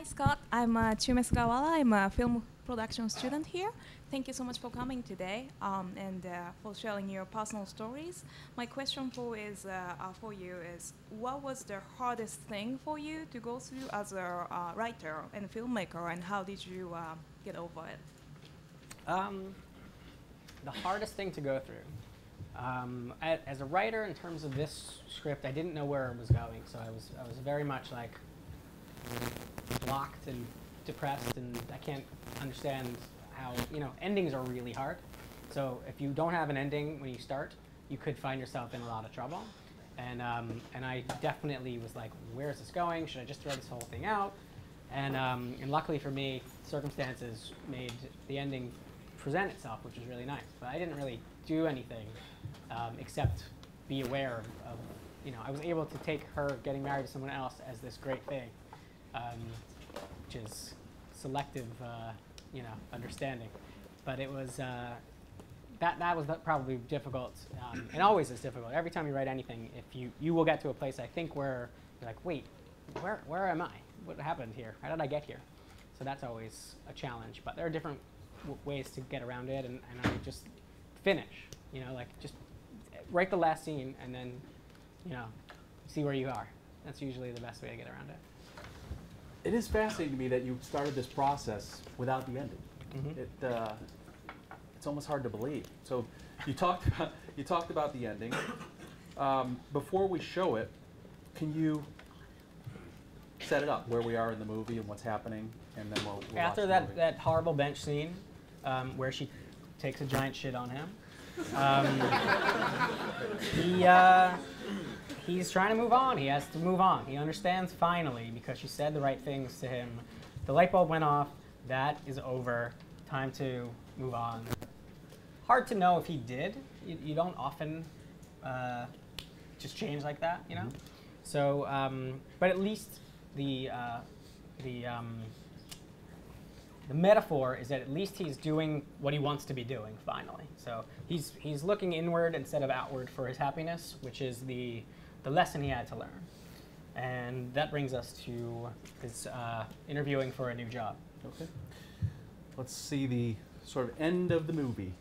Hi, Scott. I'm Chume Sugawara. I'm a film production student here. Thank you so much for coming today and for sharing your personal stories. My question for you is, what was the hardest thing for you to go through as a writer and filmmaker, and how did you get over it? The hardest thing to go through. As a writer, in terms of this script, I didn't know where it was going, so I was very much like blocked and depressed, and I can't understand how, endings are really hard. So if you don't have an ending when you start, you could find yourself in a lot of trouble. And I definitely was like, where is this going? Should I just throw this whole thing out? And luckily for me, circumstances made the ending present itself, which was really nice. But I didn't really do anything except be aware of, I was able to take her getting married to someone else as this great thing, which is selective, understanding. But it was, that was probably difficult, and always is difficult. Every time you write anything, if you will get to a place, I think, where you're like, wait, where am I? What happened here? How did I get here? So that's always a challenge. But there are different ways to get around it, and I just finish, just write the last scene and then, see where you are. That's usually the best way to get around it. It is fascinating to me that you started this process without the ending. Mm-hmm. It's almost hard to believe. So you talked about the ending. Before we show it, can you set it up where we are in the movie and what's happening, and then we'll after watch the movie. that horrible bench scene where she takes a giant shit on him. He's trying to move on. He has to move on. He understands finally because she said the right things to him. The light bulb went off. That is over. Time to move on. Hard to know if he did. You don't often just change like that, Mm-hmm. So, but at least the metaphor is that at least he's doing what he wants to be doing finally. So he's looking inward instead of outward for his happiness, which is the lesson he had to learn. And that brings us to his interviewing for a new job. Okay. Let's see the sort of end of the movie.